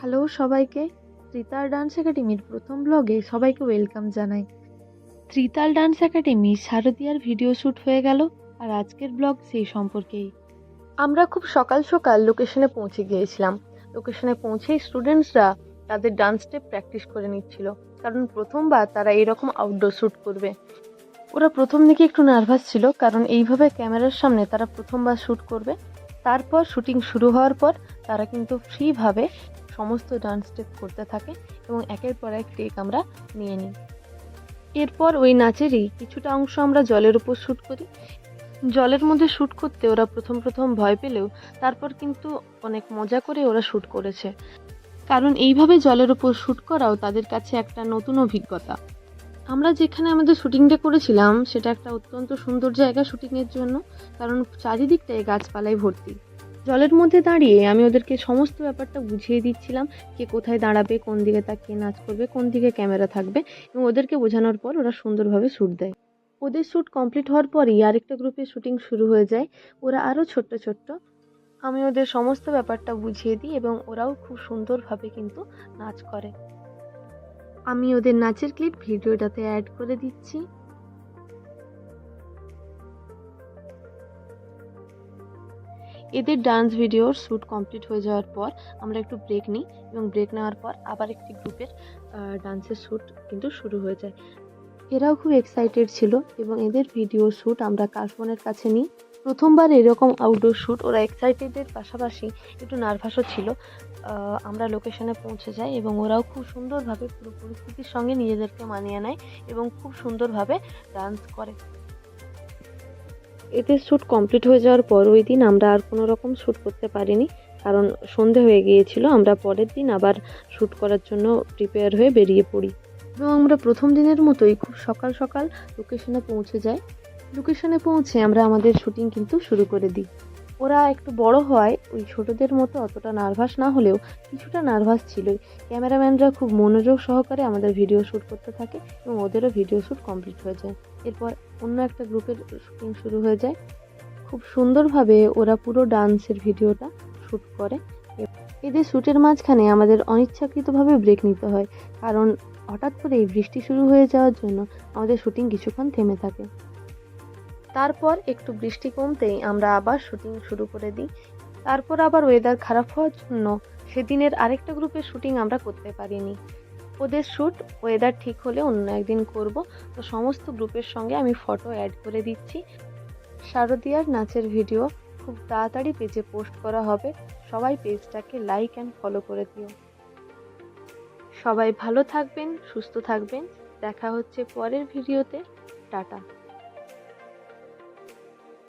Hello সবাইকে, tritaal dance একাডেমির প্রথম ব্লগে সবাইকে ওয়েলকাম জানাই। Tritaal dance academy শারদিয়ার video shoot হয়ে গেল, আর আজকের ব্লগ সেই সম্পর্কেই। আমরা খুব সকাল সকাল লোকেশনে পৌঁছে গিয়েছিলাম। লোকেশনে পৌঁছেই স্টুডেন্টসরা তাদের ডান্স স্টেপ প্র্যাকটিস করে নিচ্ছিল, কারণ প্রথমবার তারা এরকম আউটডোর শ্যুট করবে। ওরা প্রথম দিকে একটু নার্ভাস ছিল, কারণ এইভাবে ক্যামেরার সামনে তারা প্রথমবার শ্যুট করবে। তারপর শুটিং শুরু হওয়ার পর তারা কিন্তু ফ্রিভাবে সমস্ত ডান্স স্টেপ করতে থাকে এবং একের পর এক টেক আমরা নিয়ে নিই। এরপর ওই নাচেরই কিছুটা অংশ আমরা জলের উপর শ্যুট করি। জলের মধ্যে শ্যুট করতে ওরা প্রথম প্রথম ভয় পেলেও তারপর কিন্তু অনেক মজা করে ওরা শ্যুট করেছে, কারণ এইভাবে জলের উপর শ্যুট করাও তাদের কাছে একটা নতুন অভিজ্ঞতা। আমরা যেখানে আমাদের শুটিংটা করেছিলাম সেটা একটা অত্যন্ত সুন্দর জায়গা শুটিংয়ের জন্য, কারণ চারিদিকটায় গাছপালায় ভর্তি। জলের মধ্যে দাঁড়িয়ে আমি ওদেরকে সমস্ত ব্যাপারটা বুঝিয়ে দিচ্ছিলাম, কে কোথায় দাঁড়াবে, কোন দিকে তাকিয়ে নাচ করবে, কোন দিকে ক্যামেরা থাকবে, এবং ওদেরকে বোঝানোর পর ওরা সুন্দরভাবে শ্যুট দেয়। ওদের শ্যুট কমপ্লিট হওয়ার পরই আরেকটা গ্রুপের শুটিং শুরু হয়ে যায়। ওরা আরও ছোট্ট ছোট্ট। আমি ওদের সমস্ত ব্যাপারটা বুঝিয়ে দিই এবং ওরাও খুব সুন্দরভাবে কিন্তু নাচ করে। আমি ওদের নাচের ক্লিপ ভিডিওটাতে অ্যাড করে দিচ্ছি। এদের ডান্স ভিডিওর শ্যুট কমপ্লিট হয়ে যাওয়ার পর আমরা একটু ব্রেক নিই, এবং ব্রেক নেওয়ার পর আবার একটি গ্রুপের ডান্সের শ্যুট কিন্তু শুরু হয়ে যায়। এরাও খুব এক্সাইটেড ছিল এবং এদের ভিডিও শ্যুট আমরা কাশবনের কাছে নিই। প্রথমবার এরকম আউটডোর শ্যুট, ওরা এক্সাইটেডের পাশাপাশি একটু নার্ভাসও ছিল। আমরা লোকেশনে পৌঁছে যাই এবং ওরাও খুব সুন্দরভাবে পুরো পরিস্থিতির সঙ্গে নিজেদেরকে মানিয়ে নেয় এবং খুব সুন্দরভাবে ডান্স করে। এদের শ্যুট কমপ্লিট হয়ে যাওয়ার পর ওই দিন আমরা আর কোনো রকম শ্যুট করতে পারিনি, কারণ সন্ধে হয়ে গিয়েছিল। আমরা পরের দিন আবার শ্যুট করার জন্য প্রিপেয়ার হয়ে বেরিয়ে পড়ি এবং আমরা প্রথম দিনের মতোই খুব সকাল সকাল লোকেশনে পৌঁছে যাই। লোকেশনে পৌঁছে আমরা আমাদের শুটিং কিন্তু শুরু করে দিই। ওরা একটু বড় হওয়ায় ওই ছোটদের মতো অতটা নার্ভাস না হলেও কিছুটা নার্ভাস ছিলই। ক্যামেরাম্যানরা খুব মনোযোগ সহকারে আমাদের ভিডিও শ্যুট করতে থাকে এবং ওদেরও ভিডিও শ্যুট কমপ্লিট হয়ে যায়। এরপর অন্য একটা গ্রুপের শুটিং শুরু হয়ে যায়। খুব সুন্দরভাবে ওরা পুরো ডান্সের ভিডিওটা শ্যুট করে। এদের শ্যুটের মাঝখানে আমাদের অনিচ্ছাকৃতভাবে ব্রেক নিতে হয়, কারণ হঠাৎ করেই বৃষ্টি শুরু হয়ে যাওয়ার জন্য আমাদের শুটিং কিছুক্ষণ থেমে থাকে। তারপর একটু বৃষ্টি কমতেই আমরা আবার শুটিং শুরু করে দিই। তারপর আবার ওয়েদার খারাপ হওয়ার জন্য সেদিনের আরেকটা গ্রুপের শুটিং আমরা করতে পারিনি। ওদের শ্যুট ওয়েদার ঠিক হলে অন্য একদিন করব। তো সমস্ত গ্রুপের সঙ্গে আমি ফটো অ্যাড করে দিচ্ছি। শারদিয়ার নাচের ভিডিও খুব তাড়াতাড়ি পেজে পোস্ট করা হবে। সবাই পেজটাকে লাইক অ্যান্ড ফলো করে দিও। সবাই ভালো থাকবেন, সুস্থ থাকবেন। দেখা হচ্ছে পরের ভিডিওতে। টাটা।